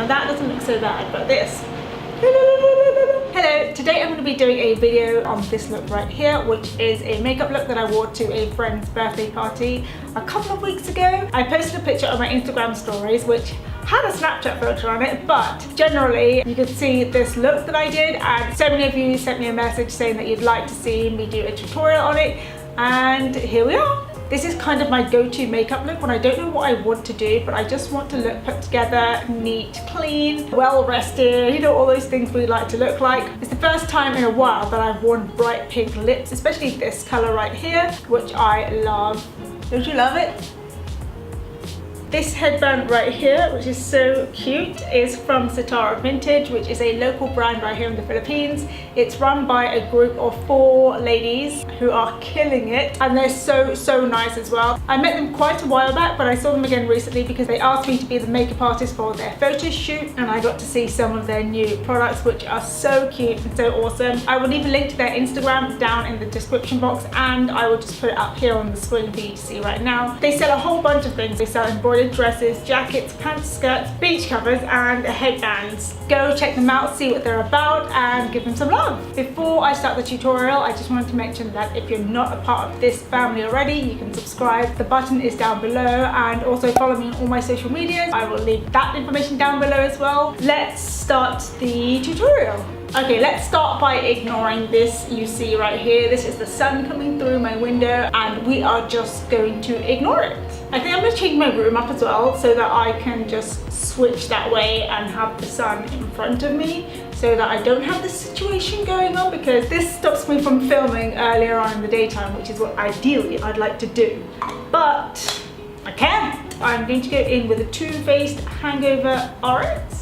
Now that doesn't look so bad, but this. Hello, today I'm going to be doing a video on this look right here, which is a makeup look that I wore to a friend's birthday party a couple of weeks ago. I posted a picture on my Instagram stories which had a Snapchat filter on it, but generally you could see this look that I did, and so many of you sent me a message saying that you'd like to see me do a tutorial on it, and here we are. This is kind of my go-to makeup look when I don't know what I want to do, but I just want to look put together, neat, clean, well rested, you know, all those things we like to look like. It's the first time in a while that I've worn bright pink lips, especially this color right here, which I love. Don't you love it? This headband right here, which is so cute, is from Sitara Vintage, which is a local brand right here in the Philippines. It's run by a group of 4 ladies who are killing it, and they're so nice as well. I met them quite a while back, but I saw them again recently because they asked me to be the makeup artist for their photo shoot, and I got to see some of their new products, which are so cute and so awesome. I will leave a link to their Instagram down in the description box, and I will just put it up here on the screen for you to see right now. They sell a whole bunch of things. They sell embroidered dresses, jackets, pants, skirts, beach covers, and headbands. Go check them out, see what they're about, and give them some love. Before I start the tutorial, I just wanted to mention that if you're not a part of this family already, you can subscribe. The button is down below, and also follow me on all my social medias. I will leave that information down below as well. Let's start the tutorial. Okay, let's start by ignoring this you see right here. This is the sun coming through my window, and we are just going to ignore it. I think I'm going to change my room up as well so that I can just switch that way and have the sun in front of me, so that I don't have this situation going on, because this stops me from filming earlier on in the daytime, which is what ideally I'd like to do. But I can't. I'm going to go in with a Too Faced Hangover Orange,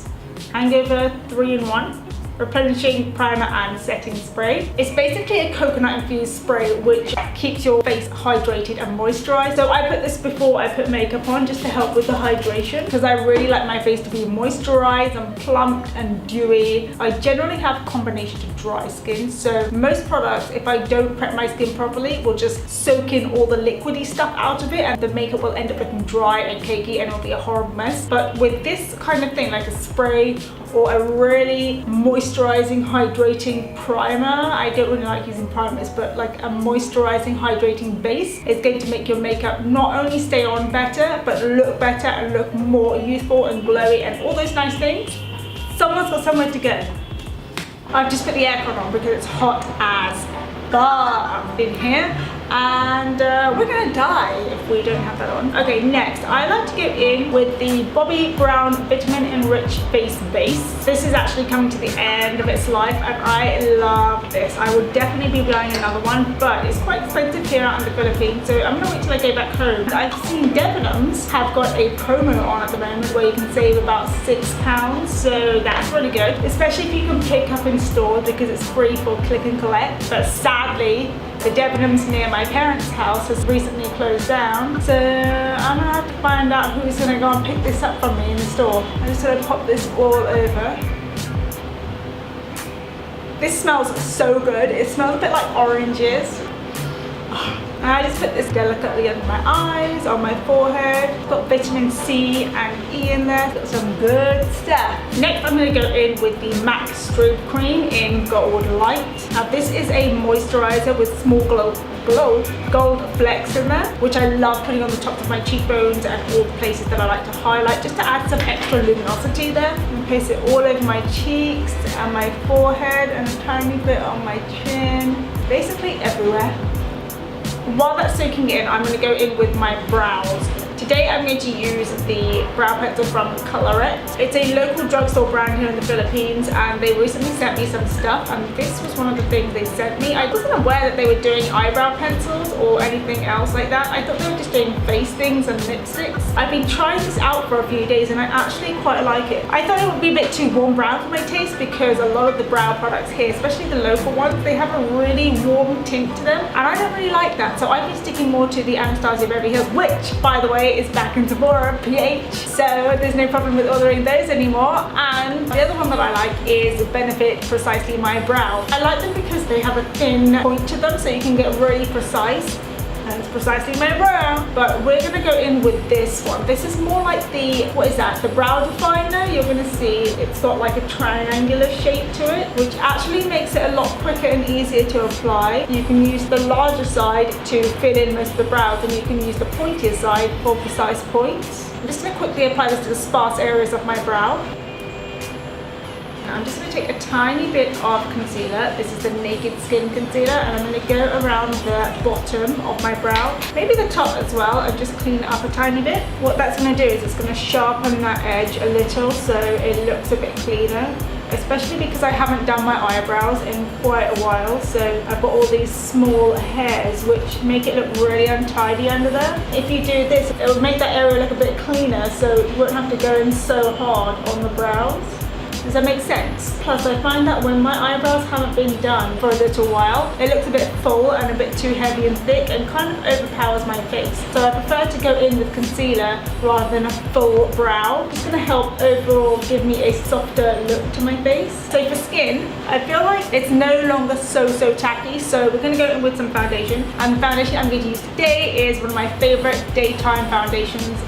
Hangover 3-in-1. Replenishing primer and setting spray. It's basically a coconut infused spray which keeps your face hydrated and moisturized. So I put this before I put makeup on, just to help with the hydration, because I really like my face to be moisturized and plumped and dewy. I generally have a combination of dry skin, so most products, if I don't prep my skin properly, will just soak in all the liquidy stuff out of it, and the makeup will end up looking dry and cakey, and it'll be a horrible mess. But with this kind of thing, like a spray or a really moisturizing, hydrating primer, I don't really like using primers, but like a moisturizing, hydrating base is going to make your makeup not only stay on better, but look better and look more youthful and glowy and all those nice things. Someone's got somewhere to go. I've just put the aircon on because it's hot as God in here, and we're gonna die if we don't have that on. Okay, next I like to go in with the Bobbi Brown Vitamin Enriched Face Base. This is actually coming to the end of its life, and I love this. I would definitely be buying another one, but it's quite expensive here out in the Philippines, so I'm gonna wait till I go back home. I've seen Debenhams have got a promo on at the moment where you can save about £6, so that's really good, especially if you can pick up in store because it's free for click and collect. But sadly, the Debenhams near my parents' house has recently closed down, so I'm gonna have to find out who's gonna go and pick this up from me in the store. I'm just gonna pop this all over. This smells so good. It smells a bit like oranges. And I just put this delicately under my eyes, on my forehead. Got vitamin C and E in there. Got some good stuff. Next, I'm going to go in with the MAC Strobe Cream in Gold Light. Now, this is a moisturizer with small gold flecks in there, which I love putting on the tops of my cheekbones and all the places that I like to highlight, just to add some extra luminosity there. And place it all over my cheeks and my forehead and a tiny bit on my chin, basically everywhere. While that's soaking in, I'm going to go in with my brows. Today I'm going to use the brow pencil from Colorette. It's a local drugstore brand here in the Philippines, and they recently sent me some stuff, and this was one of the things they sent me. I wasn't aware that they were doing eyebrow pencils or anything else like that. I thought they were just doing face things and lipsticks. I've been trying this out for a few days and I actually quite like it. I thought it would be a bit too warm brown for my taste, because a lot of the brow products here, especially the local ones, they have a really warm tint to them, and I don't really like that. So I've been sticking more to the Anastasia Beverly Hills, which, by the way, is back in Sephora PH, so there's no problem with ordering those anymore. And the other one that I like is Benefit Precisely My Brow. I like them because they have a thin point to them, so you can get really precise. and it's precisely my brow. But we're gonna go in with this one. This is more like the, what is that? The brow definer. You're gonna see it's got like a triangular shape to it, which actually makes it a lot quicker and easier to apply. You can use the larger side to fill in most of the brows, and you can use the pointier side for precise points. I'm just gonna quickly apply this to the sparse areas of my brow. I'm just going to take a tiny bit of concealer. This is the Naked Skin concealer, and I'm going to go around the bottom of my brow, maybe the top as well, and just clean it up a tiny bit. What that's going to do is it's going to sharpen that edge a little so it looks a bit cleaner, especially because I haven't done my eyebrows in quite a while, so I've got all these small hairs which make it look really untidy under there. If you do this, it will make that area look a bit cleaner, so you won't have to go in so hard on the brows. Does that make sense? Plus, I find that when my eyebrows haven't been done for a little while, it looks a bit full and a bit too heavy and thick and kind of overpowers my face. So I prefer to go in with concealer rather than a full brow. It's going to help overall give me a softer look to my face. So for skin, I feel like it's no longer so tacky, so we're going to go in with some foundation. And the foundation I'm going to use today is one of my favorite daytime foundations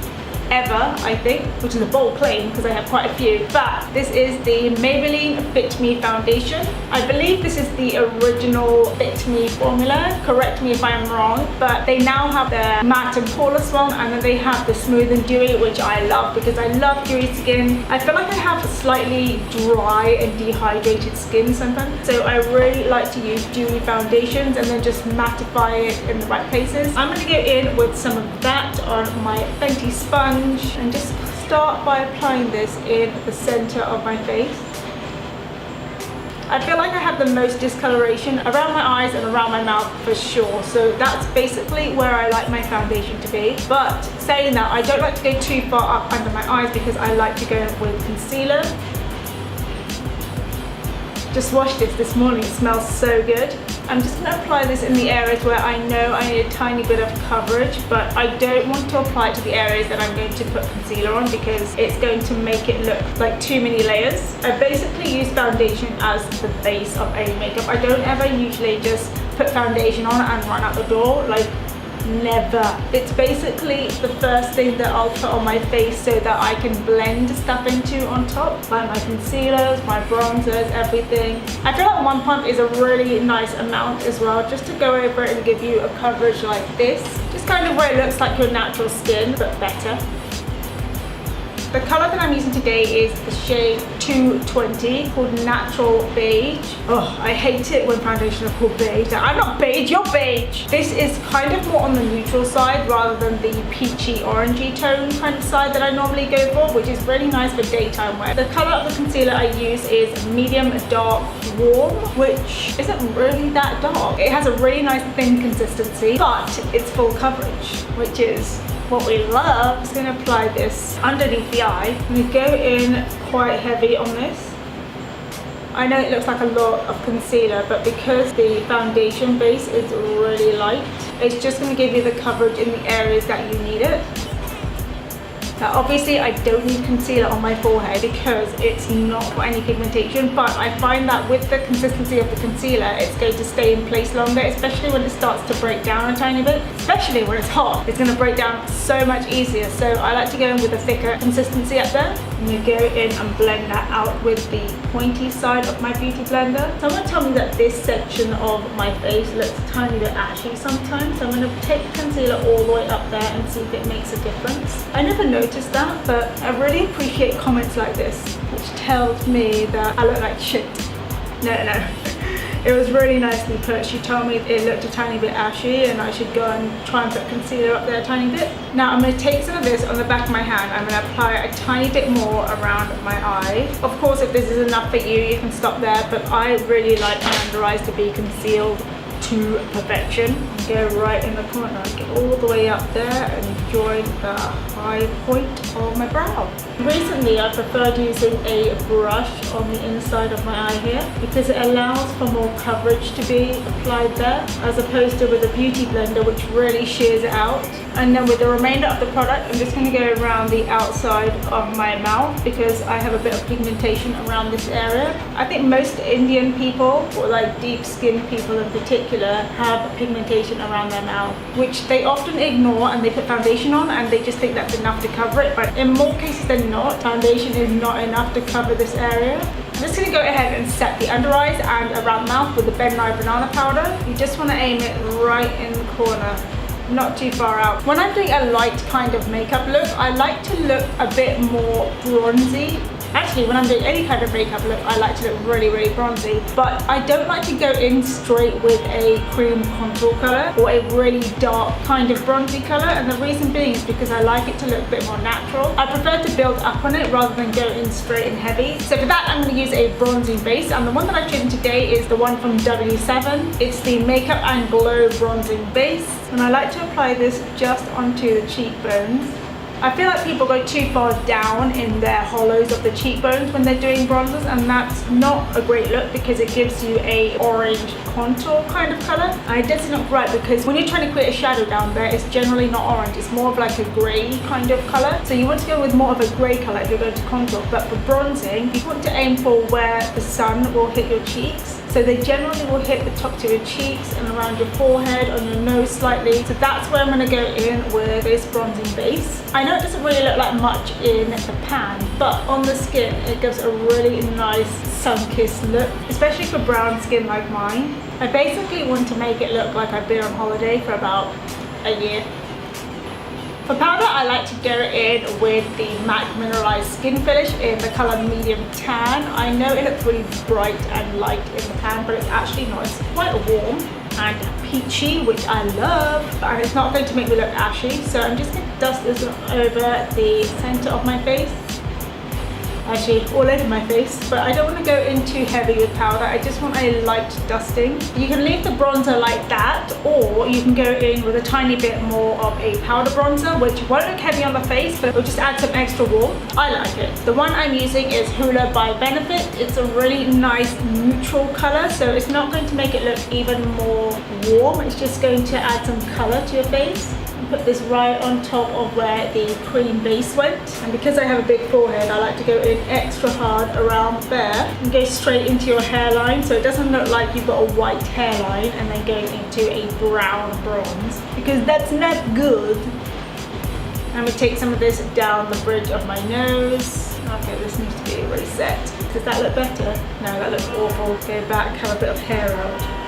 ever, I think, which is a bold claim because I have quite a few, but this is the Maybelline Fit Me foundation. I believe this is the original Fit Me formula, correct me if I'm wrong, but they now have the matte and poreless one, and then they have the smooth and dewy, which I love because I love dewy skin. I feel like I have slightly dry and dehydrated skin sometimes, so I really like to use dewy foundations and then just mattify it in the right places. I'm going to go in with some of that on my Fenty sponge and just start by applying this in the center of my face. I feel like I have the most discoloration around my eyes and around my mouth for sure, so that's basically where I like my foundation to be. But saying that, I don't like to go too far up under my eyes because I like to go in with concealer. Just washed this morning, it smells so good. I'm just going to apply this in the areas where I know I need a tiny bit of coverage, but I don't want to apply it to the areas that I'm going to put concealer on because it's going to make it look like too many layers. I basically use foundation as the base of any makeup. I don't ever usually just put foundation on and run out the door, like never. It's basically the first thing that I'll put on my face so that I can blend stuff into on top, like my concealers, my bronzers, everything. I feel like one pump is a really nice amount as well, just to go over it and give you a coverage like this, just kind of where it looks like your natural skin but better. The color that I'm using today is the shade 220 called Natural Beige. Oh, I hate it when foundations are called beige. I'm not beige, you're beige. This is kind of more on the neutral side rather than the peachy orangey tone kind of side that I normally go for, which is really nice for daytime wear. The color of the concealer I use is medium dark warm, which isn't really that dark. It has a really nice thin consistency, but it's full coverage, which is what we love. I'm just going to apply this underneath the eye. I'm going to go in quite heavy on this. I know it looks like a lot of concealer, but because the foundation base is really light, it's just going to give you the coverage in the areas that you need it. Now obviously I don't need concealer on my forehead because it's not got any pigmentation, but I find that with the consistency of the concealer it's going to stay in place longer, especially when it starts to break down a tiny bit. Especially when it's hot, it's going to break down so much easier, so I like to go in with a thicker consistency up there. I'm going to go in and blend that out with the pointy side of my beauty blender. Someone told me that this section of my face looks a tiny bit ashy sometimes, so I'm going to take the concealer all the way up there and see if it makes a difference. I never noticed that, but I really appreciate comments like this, which tells me that I look like shit. No. It was really nicely put. She told me it looked a tiny bit ashy and I should go and try and put concealer up there a tiny bit. Now I'm going to take some of this on the back of my hand. I'm going to apply a tiny bit more around my eye. Of course, if this is enough for you can stop there, but I really like my under eyes to be concealed to perfection. Go right in the corner, get all the way up there and join the high point of my brow. Recently I preferred using a brush on the inside of my eye here because it allows for more coverage to be applied there, as opposed to with a beauty blender which really shears it out. And then with the remainder of the product I'm just going to go around the outside of my mouth because I have a bit of pigmentation around this area. I think most Indian people, or like deep skinned people in particular, have pigmentation foundation around their mouth, which they often ignore, and they put foundation on and they just think that's enough to cover it, but in more cases than not, foundation is not enough to cover this area. I'm just going to go ahead and set the under eyes and around the mouth with the Ben Nye banana powder. You just want to aim it right in the corner, not too far out. When I'm doing a light kind of makeup look, I like to look a bit more bronzy. Actually, when I'm doing any kind of makeup look, I like to look really, really bronzy. But I don't like to go in straight with a cream contour color or a really dark kind of bronzy color. And the reason being is because I like it to look a bit more natural. I prefer to build up on it rather than go in straight and heavy. So for that, I'm going to use a bronzing base. And the one that I've chosen today is the one from W7. It's the Makeup and Glow bronzing base. And I like to apply this just onto the cheekbones. I feel like people go too far down in their hollows of the cheekbones when they're doing bronzers, and that's not a great look because it gives you a orange contour kind of color. And it doesn't look right because when you're trying to create a shadow down there, it's generally not orange, it's more of like a grey kind of color. So you want to go with more of a grey color if you're going to contour, but for bronzing, you want to aim for where the sun will hit your cheeks. So they generally will hit the tops of your cheeks and around your forehead, on your nose slightly. So that's where I'm going to go in with this bronzing base. I know it doesn't really look like much in the pan, but on the skin it gives a really nice sun-kissed look, especially for brown skin like mine. I basically want to make it look like I've been on holiday for about a year. For powder, I like to go in with the MAC Mineralized Skinfinish in the color medium tan. I know it looks really bright and light in the pan, but it's actually not. It's quite warm and peachy, which I love, and it's not going to make me look ashy. So I'm just going to dust this over the center of my face. Actually all over my face, but I don't want to go in too heavy with powder. I just want a light dusting. You can leave the bronzer like that, or you can go in with a tiny bit more of a powder bronzer, which won't look heavy on the face, but it'll just add some extra warmth. I like it. The one I'm using is Hoola by Benefit. It's a really nice neutral color, so it's not going to make it look even more warm. It's just going to add some color to your face. Put this right on top of where the cream base went, and because I have a big forehead, I like to go in extra hard around there and go straight into your hairline, so it doesn't look like you've got a white hairline and then going into a brown bronze, because that's not good. I'm going to take some of this down the bridge of my nose. Okay, this needs to be really set. Does that look better? No, that looks awful. Go back, have a bit of hair out.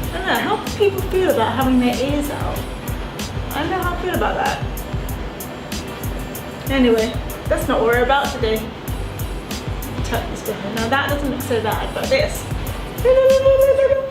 I don't know, how do people feel about having their ears out? I don't know how I feel about that. Anyway, that's not what we're about today. Tuck this behind. Now that doesn't look so bad, but this.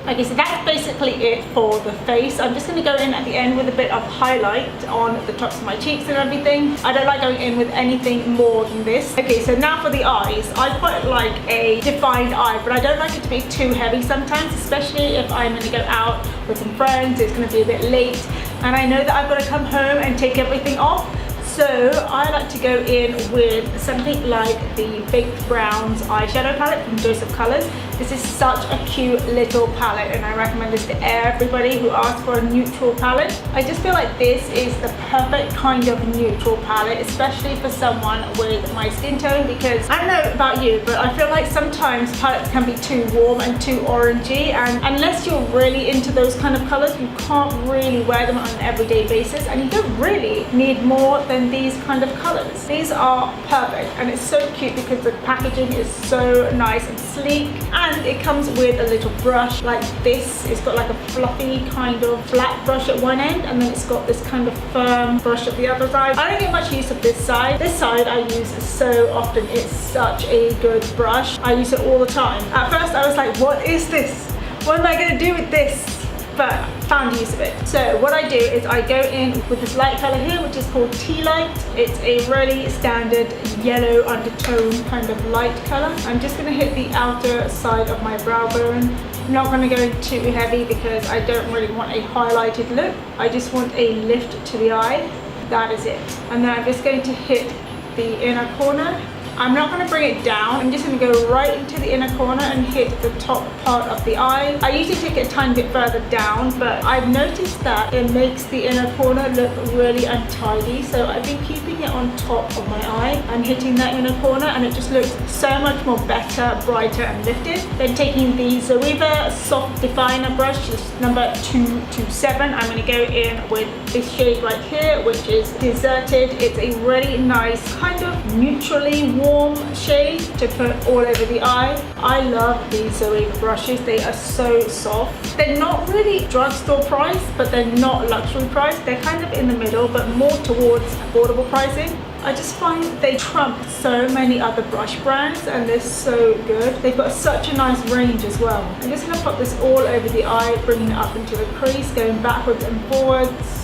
Okay, so that's basically it for the face. I'm just going to go in at the end with a bit of highlight on the tops of my cheeks and everything. I don't like going in with anything more than this. Okay, so now for the eyes. I quite like a defined eye, but I don't like it to be too heavy sometimes, especially if I'm going to go out with some friends. It's going to be a bit late, and I know that I've got to come home and take everything off. So I like to go in with something like the Baked Browns eyeshadow palette from Joseph Colors. This is such a cute little palette, and I recommend this to everybody who asks for a neutral palette. I just feel like this is the perfect kind of neutral palette, especially for someone with my skin tone, because I don't know about you, but I feel like sometimes palettes can be too warm and too orangey, and unless you're really into those kind of colors, you can't really wear them on an everyday basis, and you don't really need more than these kind of colors. These are perfect, and it's so cute because the packaging is so nice and sleek, and it comes with a little brush like this. It's got like a fluffy kind of flat brush at one end, and then it's got this kind of firm brush at the other side. I don't get much use of this side. This side I use so often. It's such a good brush. I use it all the time. At first I was like, what is this? What am I going to do with this? But found use of it. So what I do is I go in with this light color here, which is called Tea Light. It's a really standard yellow undertone kind of light color. I'm just going to hit the outer side of my brow bone. I'm not going to go too heavy because I don't really want a highlighted look. I just want a lift to the eye. That is it. And then I'm just going to hit the inner corner I'm not going to bring it down. I'm just going to go right into the inner corner and hit the top part of the eye. I usually take it a tiny bit further down, but I've noticed that it makes the inner corner look really untidy. So I've been keeping it on top of my eye and hitting that inner corner, and it just looks so much more better, brighter and lifted. Then taking the Zoeva Soft Definer brush, this is number 227. I'm going to go in with this shade right here, which is Deserted. It's a really nice kind of neutrally warm shade to put all over the eye. I love these Zoeva brushes. They are so soft. They're not really drugstore price, but they're not luxury price. They're kind of in the middle, but more towards affordable pricing. I just find they trump so many other brush brands, and they're so good. They've got such a nice range as well. I'm just going to pop this all over the eye, bringing it up into the crease, going backwards and forwards.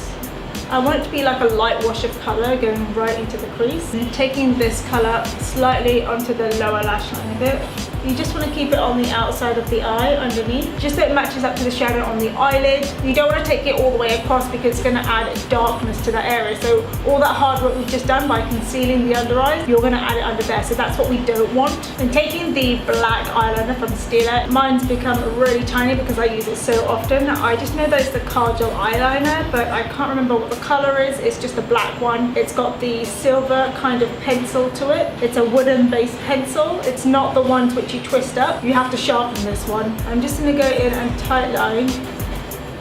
I want it to be like a light wash of colour going right into the crease. And taking this colour slightly onto the lower lash line a bit. You just want to keep it on the outside of the eye underneath, just so it matches up to the shadow on the eyelid. You don't want to take it all the way across because it's going to add darkness to that area. So all that hard work we've just done by concealing the under eyes, you're going to add it under there. So that's what we don't want. And taking the black eyeliner from Stila, mine's become really tiny because I use it so often. I just know that it's the Kajal Eyeliner, but I can't remember what the colour is. It's just a black one. It's got the silver kind of pencil to it. It's a wooden based pencil. It's not the ones which you twist up. You have to sharpen this one. I'm just going to go in and tightline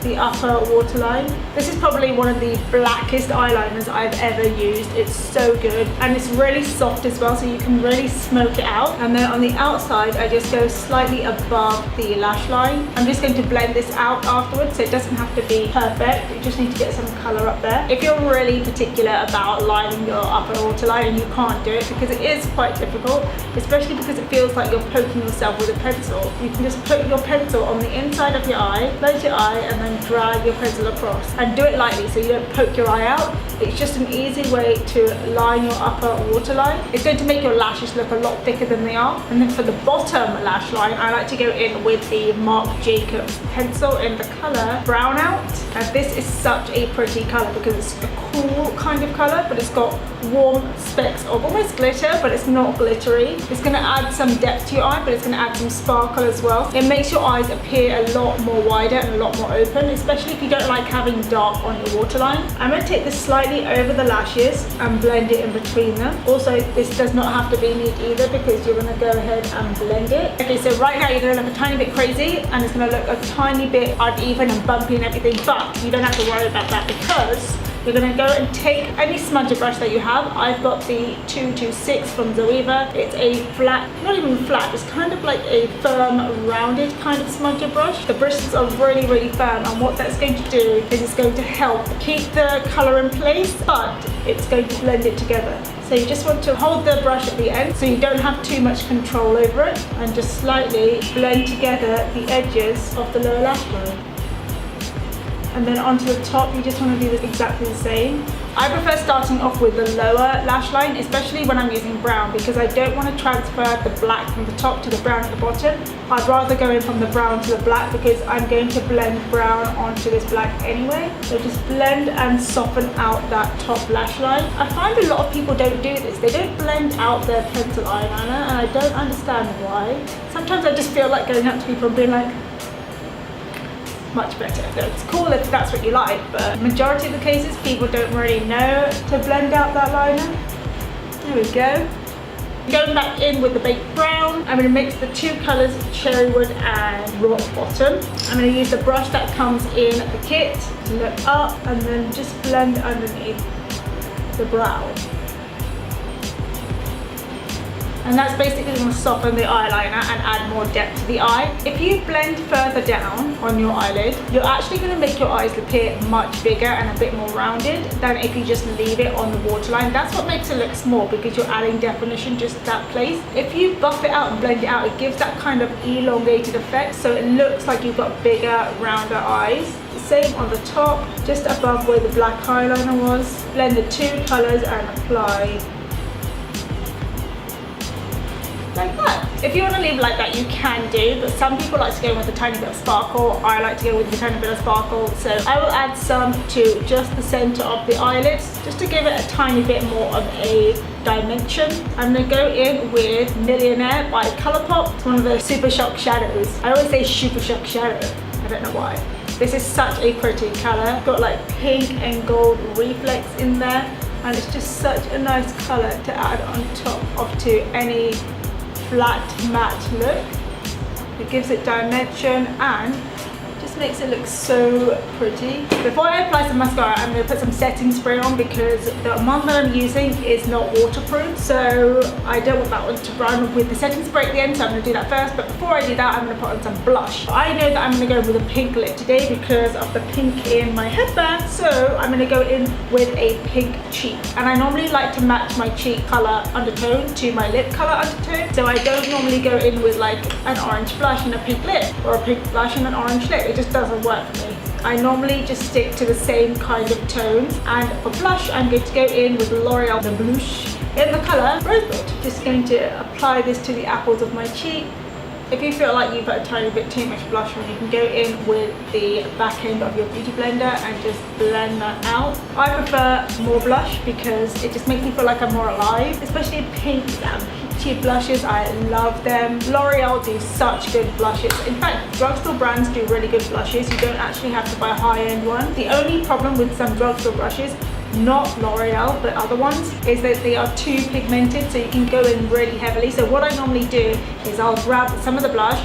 the upper waterline. This is probably one of the blackest eyeliners I've ever used. It's so good, and it's really soft as well, so you can really smoke it out. And then on the outside, I just go slightly above the lash line. I'm just going to blend this out afterwards, so it doesn't have to be perfect. You just need to get some color up there. If you're really particular about lining your upper waterline and you can't do it, because it is quite difficult, especially because it feels like you're poking yourself with a pencil, you can just put your pencil on the inside of your eye, close your eye, and then drag your pencil across, and do it lightly so you don't poke your eye out. It's just an easy way to line your upper waterline. It's going to make your lashes look a lot thicker than they are. And then for the bottom lash line, I like to go in with the Marc Jacobs pencil in the color Brown Out. And this is such a pretty color because it's a cool kind of color, but it's got warm specks of almost glitter, but it's not glittery. It's going to add some depth to your eye, but it's going to add some sparkle as well. It makes your eyes appear a lot more wider and a lot more open, especially if you don't like having dark on your waterline. I'm going to take this slightly over the lashes and blend it in between them. Also, this does not have to be neat either because you're going to go ahead and blend it. Okay, so right now you're going to look a tiny bit crazy and it's going to look a tiny bit uneven and bumpy and everything, but you don't have to worry about that because you're going to go and take any smudger brush that you have. I've got the 226 from Zoeva. It's a flat, not even flat, it's kind of like a firm, rounded kind of smudger brush. The bristles are really, really firm, and what that's going to do is it's going to help keep the colour in place, but it's going to blend it together. So you just want to hold the brush at the end so you don't have too much control over it, and just slightly blend together the edges of the lower lash line. And then onto the top, you just want to do this exactly the same. I prefer starting off with the lower lash line, especially when I'm using brown, because I don't want to transfer the black from the top to the brown at the bottom. I'd rather go in from the brown to the black because I'm going to blend brown onto this black anyway. So just blend and soften out that top lash line. I find a lot of people don't do this. They don't blend out their pencil eyeliner, and I don't understand why. Sometimes I just feel like going up to people and being like, much better. It's cool if that's what you like, but majority of the cases people don't really know to blend out that liner. There we go. Going back in with the baked brown, I'm going to mix the two colours, Cherrywood and Rock Bottom. I'm going to use the brush that comes in the kit to look up and then just blend underneath the brow. And that's basically going to soften the eyeliner and add more depth to the eye. If you blend further down on your eyelid, you're actually going to make your eyes appear much bigger and a bit more rounded than if you just leave it on the waterline. That's what makes it look small, because you're adding definition just to that place. If you buff it out and blend it out, it gives that kind of elongated effect, so it looks like you've got bigger, rounder eyes. Same on the top, just above where the black eyeliner was. Blend the two colours and apply like that. If you want to leave it like that, you can do, but some people like to go with a tiny bit of sparkle. I like to go with a tiny bit of sparkle, so I will add some to just the center of the eyelids, just to give it a tiny bit more of a dimension. I'm going to go in with Millionaire by Colourpop. It's one of the Super Shock shadows. I always say Super Shock shadow. I don't know why. This is such a pretty colour. Got like pink and gold reflex in there. And it's just such a nice colour to add on top of to any flat matte look. It gives it dimension and just makes it look so pretty. Before I apply some mascara, I'm going to put some setting spray on because the one that I'm using is not waterproof, so I don't want that one to run with the setting spray at the end, so I'm going to do that first. But before I do that, I'm going to put on some blush. I know that I'm going to go with a pink lip today because of the pink in my headband, so I'm going to go in with a pink cheek. And I normally like to match my cheek colour undertone to my lip colour undertone, so I don't normally go in with like an orange blush and a pink lip, or a pink blush and an orange lip. It just doesn't work for me. I normally just stick to the same kind of tones. And for blush, I'm going to go in with L'Oreal the Blush in the colour Rosebud. Just going to apply this to the apples of my cheek. If you feel like you've got a tiny bit too much blush on, you can go in with the back end of your beauty blender and just blend that out. I prefer more blush because it just makes me feel like I'm more alive, especially pinks and peachy blushes. I love them. L'Oreal do such good blushes. In fact, drugstore brands do really good blushes. You don't actually have to buy high-end ones. The only problem with some drugstore brushes, not L'Oreal but other ones, is that they are too pigmented, so you can go in really heavily. So what I normally do is I'll grab some of the blush,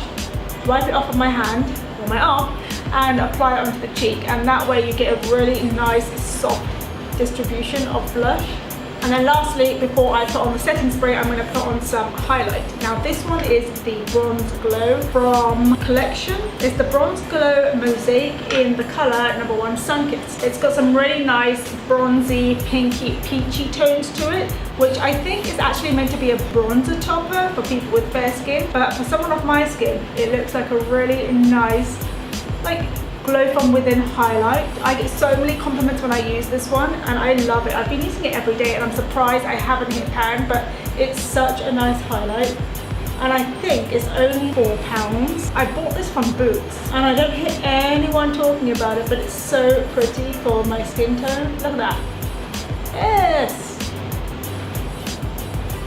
wipe it off of my hand or my arm and apply it onto the cheek, and that way you get a really nice soft distribution of blush. And then lastly, before I put on the setting spray, I'm going to put on some highlight. Now this one is the Bronze Glow from Collection. It's the Bronze Glow Mosaic in the colour #1 Sunkissed. It's got some really nice bronzy, pinky, peachy tones to it, which I think is actually meant to be a bronzer topper for people with fair skin. But for someone of my skin, it looks like a really nice, like, glow from within highlight. I get so many compliments when I use this one and I love it. I've been using it every day and I'm surprised I haven't hit pan, but it's such a nice highlight. And I think it's only £4. I bought this from Boots and I don't hear anyone talking about it, but it's so pretty for my skin tone. Look at that. Yes.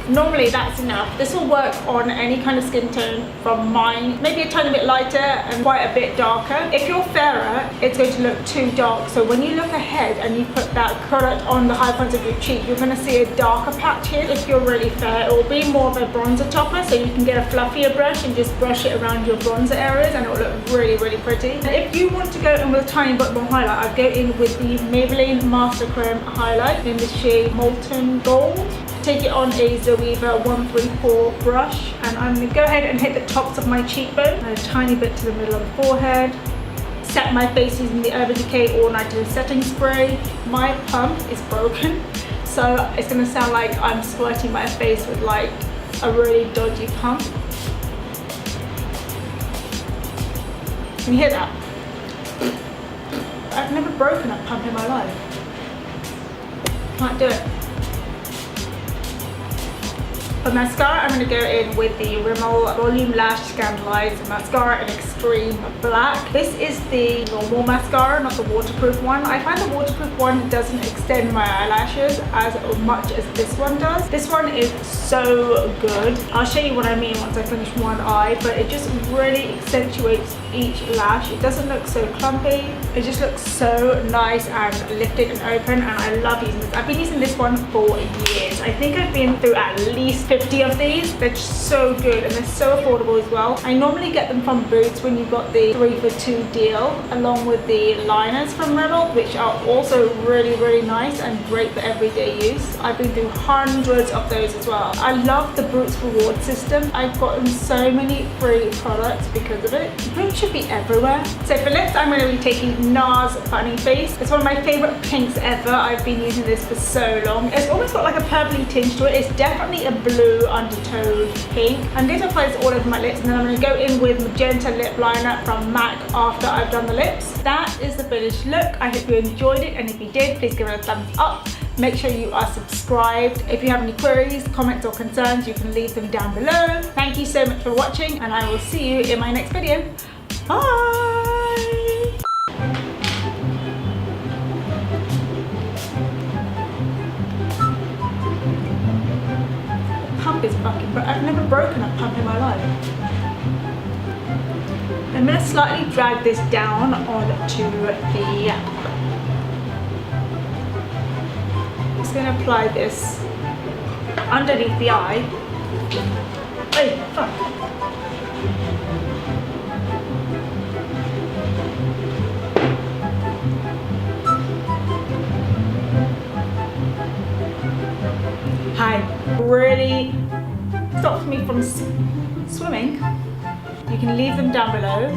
Normally that's enough. This will work on any kind of skin tone from mine, maybe a tiny bit lighter and quite a bit darker. If you're fairer, it's going to look too dark. So when you look ahead and you put that product on the high points of your cheek, you're going to see a darker patch here. If you're really fair, it will be more of a bronzer topper, so you can get a fluffier brush and just brush it around your bronzer areas and it will look really, really pretty. And if you want to go in with a tiny bit more highlight, I'd go in with the Maybelline Master Chrome highlight in the shade Molten Gold. Take it on a Zoeva 134 brush and I'm going to go ahead and hit the tops of my cheekbone and a tiny bit to the middle of the forehead. Set my face using the Urban Decay All Nighter setting spray. My pump is broken, so it's going to sound like I'm squirting my face with like a really dodgy pump. Can you hear that? I've never broken a pump in my life. Can't do it. For mascara, I'm going to go in with the Rimmel Volume Lash Scandalized Mascara in Extreme Black. This is the normal mascara, not the waterproof one. I find the waterproof one doesn't extend my eyelashes as much as this one does. This one is so good. I'll show you what I mean once I finish one eye, but it just really accentuates each lash. It doesn't look so clumpy. It just looks so nice and lifted and open, and I love using this. I've been using this one for years. I think I've been through at least 50 of these. They're just so good and they're so affordable as well. I normally get them from Boots when you've got the 3 for 2 deal, along with the liners from Rimmel, which are also really, really nice and great for everyday use. I've been through hundreds of those as well. I love the Boots reward system. I've gotten so many free products because of it. Boots should be everywhere. So for lips, I'm going to be taking NARS Funny Face. It's one of my favorite pinks ever. I've been using this for so long. It's almost got like a purpley tinge to it. It's definitely a blue undertone pink, and this applies all over my lips. And then I'm going to go in with Magenta Lip Liner from MAC after I've done the lips. That is the finished look. I hope you enjoyed it, and if you did, please give it a thumbs up. Make sure you are subscribed. If you have any queries, comments or concerns, you can leave them down below. Thank you so much for watching, and I will see you in my next video. Bye! pump is fucking broken. I've never broken a pump in my life. I'm going to slightly drag this down onto the... Just going to apply this underneath the eye. Oh, fuck. Hi. Really stops me from swimming. You can leave them down below.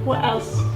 What else?